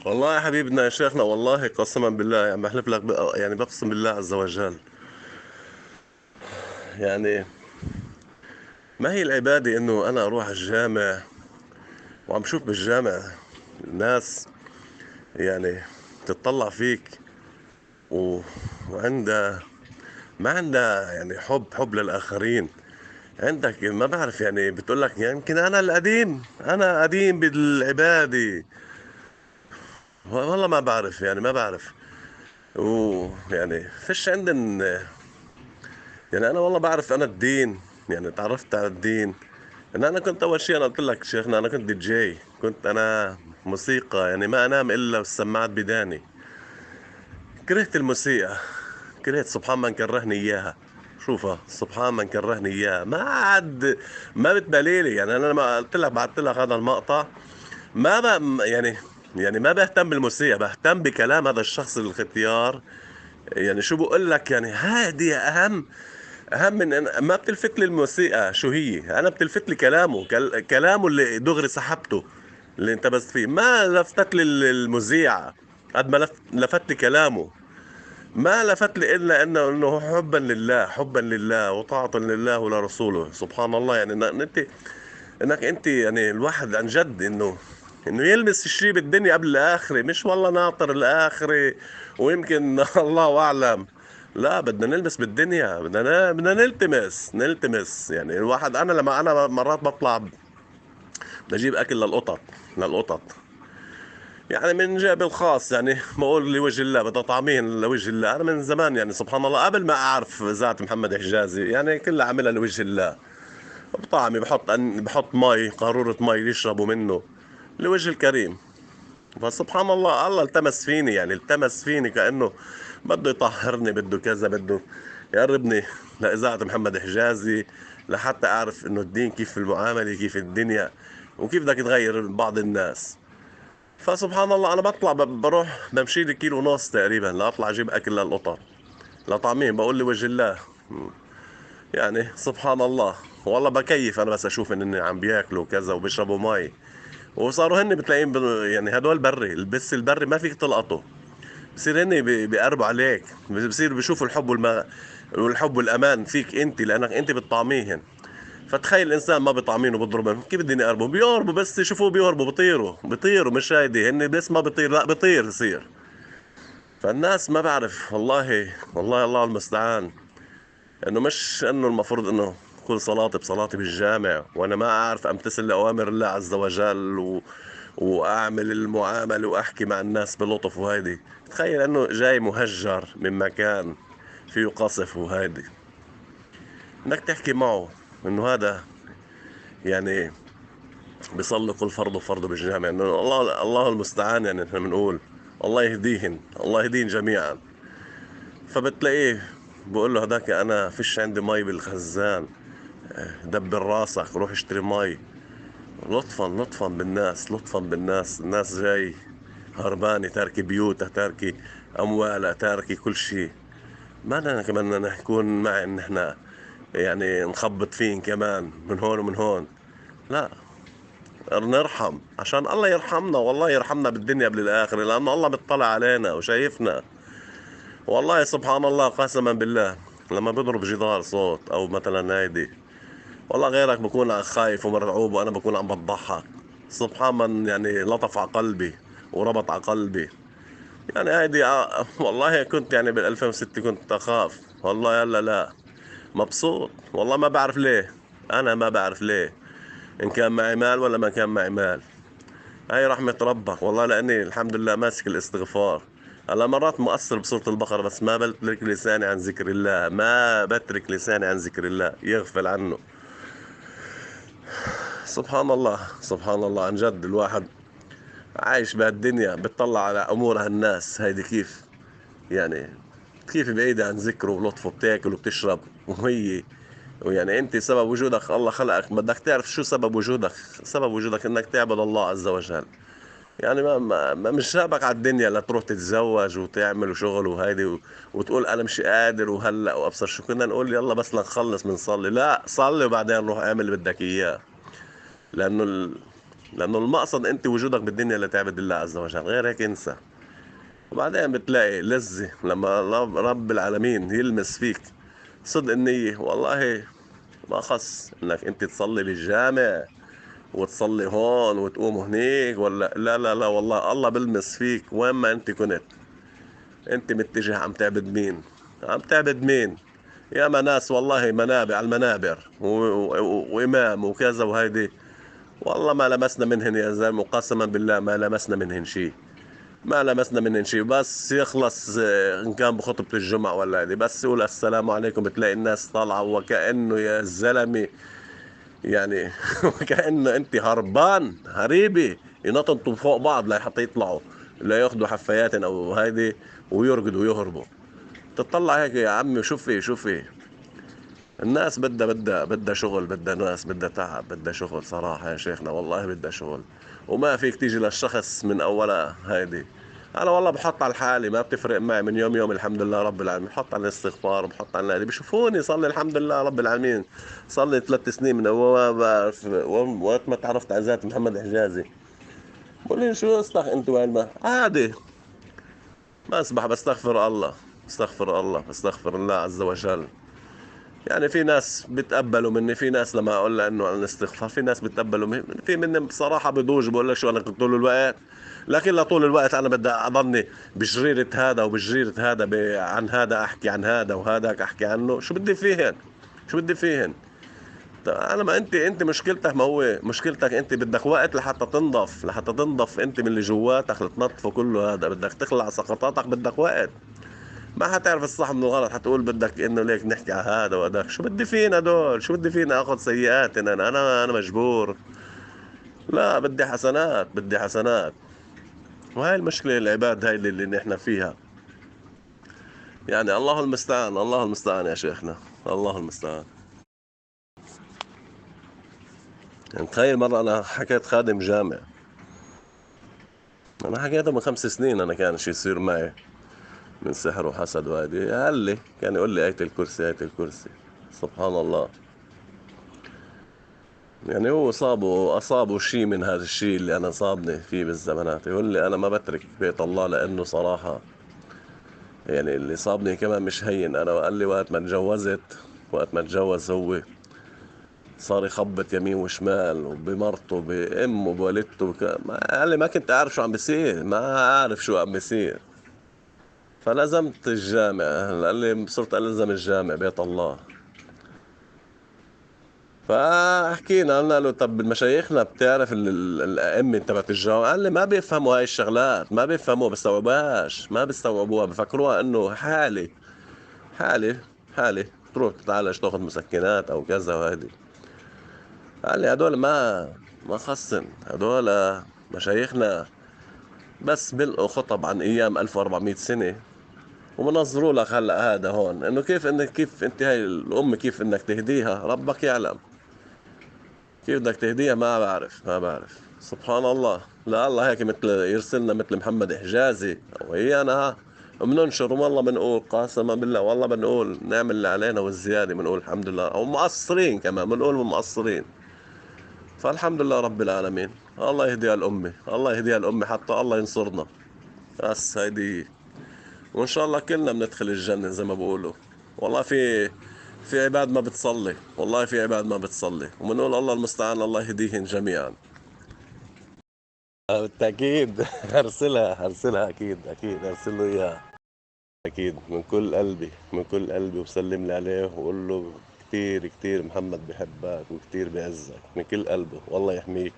والله يا حبيبنا يا شيخنا، والله قسما بالله يعني بحلف لك يعني بقسم بالله عز وجل. يعني ما هي العبادة انه انا اروح الجامع وعم شوف بالجامع ناس يعني تتطلع فيك و... وعندها ما عندها يعني حب للآخرين. عندك ما بعرف يعني بتقول لك يعني يمكن انا قديم بالعبادة. والله ما بعرف يعني ما بعرف. ويعني فيش عندن. يعني انا والله بعرف انا الدين، يعني تعرفت على الدين ان انا كنت اول شيء. انا قلت لك شيخنا انا كنت دي جي، كنت انا موسيقى، يعني ما انام الا والسماعات بداني. كرهت الموسيقى، كرهت سبحان من كرهني اياها. شوفها سبحان من كرهني اياها، ما عاد ما بتبالي يعني. انا لما قلت لك بعثت لك هذا المقطع ما يعني يعني ما بهتم بالموسيقى، بهتم بكلام هذا الشخص الختيار. يعني شو بقول لك، يعني هذه اهم من ما بتلفت لي الموسيقى شو هي، انا بتلفت لي كلامه، كلامه اللي دغري سحبته، اللي انتبهت فيه. ما لفتت لي المذيع قد ما لفت لي كلامه. ما لفت لي الا انه حبا لله، حبا لله وطاعة لله ولرسوله. سبحان الله. يعني انك انت يعني الواحد عن جد انه يلمس الشيء بالدنيا قبل الاخره، مش والله ناطر الاخره ويمكن الله اعلم. لا، بدنا نلمس بالدنيا، بدنا نلتمس. يعني الواحد، انا مرات بطلع بدي اجيب اكل للقطط. يعني من جيبي الخاص، يعني بقول لوجه الله بدها طعمين لوجه الله. انا من زمان يعني سبحان الله قبل ما اعرف ذات محمد حجازي يعني كلها عاملها لوجه الله. بطعمي بحط مي، قارورة مي يشربوا منه لوجه الكريم. فسبحان الله الله التمس فيني، يعني التمس فيني كأنه بده يطهرني، بده كذا، بده يقربني لإذاعة محمد حجازي، لحتى أعرف إنه الدين كيف المعاملة، كيف الدنيا، وكيف بدك تغير بعض الناس. فسبحان الله أنا بطلع بروح بمشي لي كيلو ونص تقريبا لأطلع أجيب أكل للقطط لطعمين. بقول لي وجه الله. يعني سبحان الله. والله بكيف انا بس اشوف ان عم بياكلوا كذا وبيشربوا مي. وصاروا هن بتلاقيهم يعني هدول بري، البس البري ما فيك تلقطه. بصير هن بيقربوا عليك، بصير بيشوفوا الحب والحب والامان فيك انت، لانك انت بتطعميهن. فتخيل الانسان ما بيطعمينه بيضربهم، كيف بدهم يقربوا؟ بيقربوا، بس يشوفوه بيهربوا، بيطيروا. مش هايدي هن بس ما بيطير، لا بيطير يصير. فالناس ما بعرف والله، والله الله المستعان. انه مش انه المفروض انه كل صلاتي بصلاتي بالجامع وانا ما اعرف امتثل لاوامر الله عز وجل واعمل المعامله واحكي مع الناس بلطف. وهيدي تخيل انه جاي مهجر من مكان فيه قصف، وهيدي انك تحكي معه انه هذا يعني بيصلي كل فرض وفرض بالجامع. انه الله المستعان. يعني احنا بنقول الله يهديهن، الله يهديهم جميعا. فبتلاقيه بقول له هذاك انا فيش عندي مي بالخزان، دبر راسك روح اشتري مي. لطفا لطفا بالناس، لطفا بالناس. الناس جاي هربانة، تاركي بيوتها، تاركي أموالها، تاركي كل شيء. ما بدنا كمان نكون مع إن إحنا يعني نخبط فين كمان من هون ومن هون. لا، نرحم عشان الله يرحمنا، والله يرحمنا بالدنيا قبل الآخرة، لأنه الله بيطلع علينا وشايفنا. والله سبحان الله قسما بالله. لما بضرب جدار صوت أو مثلا هيدي، والله غيرك بكون خايف ومرعوب وانا بكون عم بضحك. سبحان من يعني لطف على قلبي وربط على قلبي. يعني هيدي والله كنت يعني بال 2006 كنت اخاف والله. يلا لا، مبسوط والله. ما بعرف ليه، انا ما بعرف ليه، ان كان معي مال ولا ما كان معي مال. هاي رحمة ربك والله، لاني الحمد لله ماسك الاستغفار. هلا مرات مؤثر بسورة البقرة، بس ما بترك لساني عن ذكر الله، ما بترك لساني عن ذكر الله يغفل عنه. سبحان الله، سبحان الله. عن جد الواحد عايش بهالدنيا بتطلع على امور هالناس هيدي كيف يعني، كيف بعيدة عن ذكره ولطفه، بتاكل وبتشرب وهي. ويعني انت سبب وجودك الله خلقك، بدك تعرف شو سبب وجودك. سبب وجودك انك تعبد الله عز وجل. يعني مش جابك على الدنيا لتروح تتزوج وتعمل وشغل وهيدي وتقول انا مش قادر وهلا وابصر. شو كنا نقول؟ يلا بس لنخلص بنصلي؟ لا، صلي وبعدين روح اعمل اللي بدك اياه. لانه لأنه المقصد أنت وجودك بالدنيا لتعبد الله عز وجل، غير هيك انسى. وبعدين بتلاقي لذة لما رب العالمين يلمس فيك صدق النية. والله ما خص انك انت تصلي بالجامع وتصلي هون وتقوم هنيك، ولا لا لا لا، والله الله بلمس فيك وين ما انت كنت. انت متجه عم تعبد مين؟ عم تعبد مين؟ ياما ناس والله منابع على المنابر وامام وكذا وهيدي، والله ما لمسنا منهن يا زلمه، قسما بالله ما لمسنا منهن شيء. ما لمسنا منهن شيء. بس يخلص ان كان بخطبة الجمعة ولا هذه، بس يقول السلام عليكم بتلاقي الناس طالعة وكأنه يا زلمة يعني وكأنه انت هربان هريبي، ينططوا فوق بعض لحتى يطلعوا، لا ياخذوا حفايات او هيدي ويرقدوا ويهربوا. تطلع هيك يا عمي، شوفي الناس بدها شغل، بدها ناس، بدها تعب، بدها شغل صراحة يا شيخنا، والله بدها شغل. وما فيك تيجي للشخص من أولها هيدي. أنا والله بحط على حالي، ما بتفرق معي من يوم الحمد لله رب العالمين، بحط على الاستغفار، بحط على هذه، بشوفوني صلي الحمد لله رب العالمين. صلي 3 سنين من وقت ما تعرفت على ذات محمد حجازي. بقول لي شو انت وين ما عادي. بسبح بستغفر الله، بستغفر الله عز وجل. يعني في ناس بتقبلوا مني، في ناس لما اقول له انه عن الاستغفار، في ناس بتقبلوا مني، في مني بصراحه بضوج بقول لك شو انا كنت طول الوقت. لكن لطول الوقت انا بدي اضلني بجريره هذا وبجريره هذا، عن هذا احكي عن هذا وهذاك احكي عنه، شو بدي فيهن؟ شو بدي فيهن؟ طيب انا ما انت مشكلتك، ما هو مشكلتك انت بدك وقت لحتى تنضف، انت من اللي جواتك لتنظفه كله. هذا بدك تخلع سقطاتك، بدك وقت. ما حتعرف الصح من الغلط، حتقول بدك انه ليك نحكي على هذا وهذاك. شو بدي فينا دول؟ شو بدي فينا اخذ سيئات؟ انا مجبور. لا، بدي حسنات، بدي حسنات. وهي المشكلة العباد هاي اللي نحن فيها. يعني الله المستعان، الله المستعان يا شيخنا، الله المستعان. يعني تخيل مرة انا حكيت خادم جامع، انا حكيته من 5 سنين، انا كان شو يصير معي من سحر وحسد وهذه. قال لي، كان يقول لي آية الكرسي، آية الكرسي. سبحان الله. يعني هو أصابه شيء من هذا الشيء اللي أنا صابني فيه بالزمانات. يقول لي أنا ما بترك بيت الله لأنه صراحة يعني اللي صابني كمان مش هين. أنا قال لي وقت ما تجوز هو صار يخبط يمين وشمال، وبمرته بأمه بوالدته قال لي ما كنت أعرف شو عم بيصير، ما أعرف شو عم بيصير. فلزمت الجامع، قال لي صرت ألزم الجامع بيت الله. فحكينا، قلنا له طب مشايخنا بتعرف الأئمة تبعت الجامعة؟ قال لي ما بيفهموا هاي الشغلات، ما بيفهموا، بيستوعبوهاش، ما بيستوعبوها، بفكروها انه حالي حالي تروح تتعالج تاخذ مسكنات او كذا وهيدي. قال لي هدول ما خصن هدول مشايخنا، بس بلقوا خطب عن ايام 1400 سنة ومنظروا لك هلا هذا هون، انه كيف انت هاي الام كيف انك تهديها ربك يعلم. كيف بدك تهديها ما بعرف. سبحان الله. لا الله هيك مثل يرسلنا مثل محمد حجازي او هي انا بننشر، والله بنقول قاسما بالله، والله بنقول نعمل اللي علينا والزياده، بنقول الحمد لله، او مقصرين كمان بنقول مقصرين. فالحمد لله رب العالمين. الله يهديها الامه، الله يهديها الامه، حتى الله ينصرنا. بس هيدي. وان شاء الله كلنا بندخل الجنه زي ما بقولوا. والله في عباد ما بتصلي، والله في عباد ما بتصلي، وبنقول الله المستعان، الله يهديهم جميعا. بالتأكيد هرسلها أكيد هرسل له إياها. أكيد من كل قلبي، من كل قلبي، وسلم لي عليه وقول له كتير كتير محمد بحبك وكتير بعزك من كل قلبه، والله يحميك.